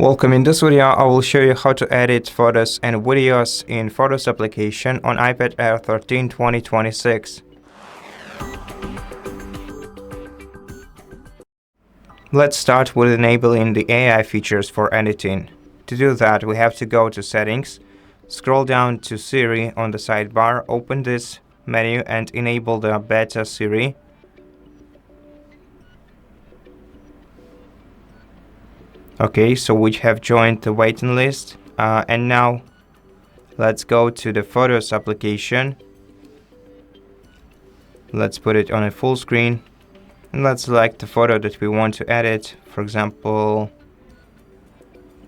Welcome. In this video, I will show you how to edit photos and videos in Photos application on iPad Air 13 2026. Let's start with enabling the AI features for editing. To do that, we have to go to Settings, scroll down to Siri on the sidebar, open this menu and enable the Beta Siri. Okay, so we have joined the waiting list, and now let's go to the Photos application. Let's put it on a full screen and let's select the photo that we want to edit, for example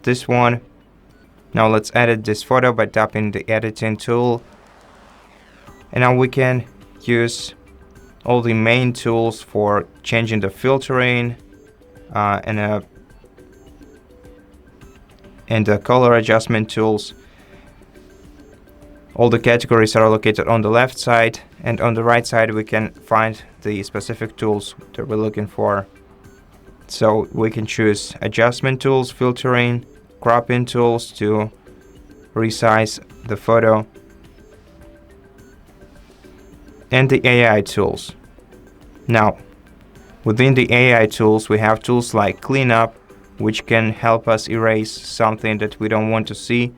this one. Now let's edit this photo by tapping the editing tool, and now we can use all the main tools for changing the filtering and the color adjustment tools. All the categories are located on the left side, and on the right side we can find the specific tools that we're looking for. So we can choose adjustment tools, filtering, cropping tools to resize the photo, and the AI tools. Now, within the AI tools we have tools like cleanup, which can help us erase something that we don't want to see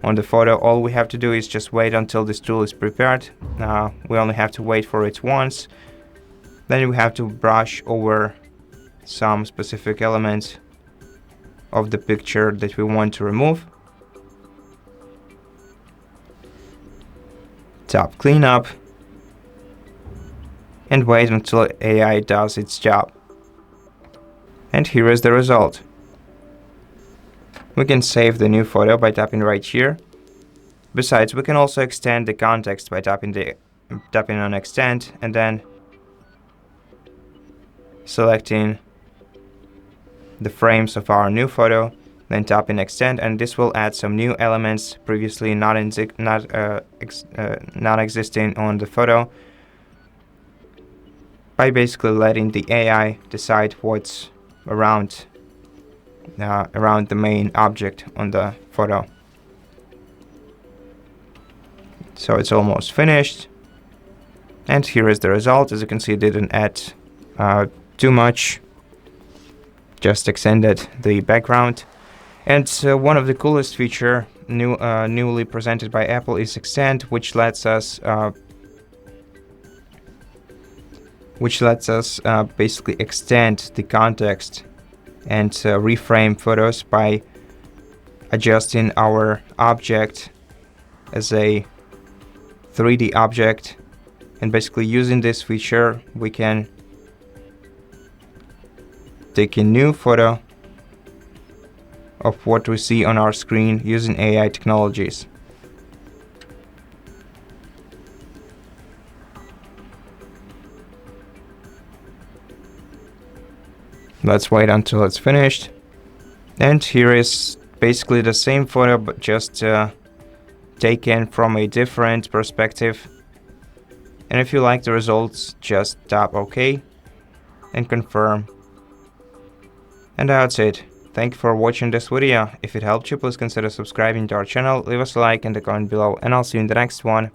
on the photo. All we have to do is just wait until this tool is prepared. We only have to wait for it once. Then we have to brush over some specific elements of the picture that we want to remove. Tap cleanup and wait until AI does its job. And here is the result. We can save the new photo by tapping right here. Besides, we can also extend the context by tapping on extend and then selecting the frames of our new photo, then tapping extend, and this will add some new elements previously not existing on the photo, by basically letting the AI decide what's around the main object on the photo. So it's almost finished, and here is the result. As you can see, it didn't add too much, just extended the background. And one of the coolest feature newly presented by Apple is Extend, which lets us basically extend the context and reframe photos by adjusting our object as a 3D object. And basically using this feature we can take a new photo of what we see on our screen using AI technologies. Let's wait until it's finished. And here is basically the same photo, but just taken from a different perspective. And if you like the results, just tap OK and confirm. And that's it. Thank you for watching this video. If it helped you, please consider subscribing to our channel, leave us a like and a comment below, and I'll see you in the next one.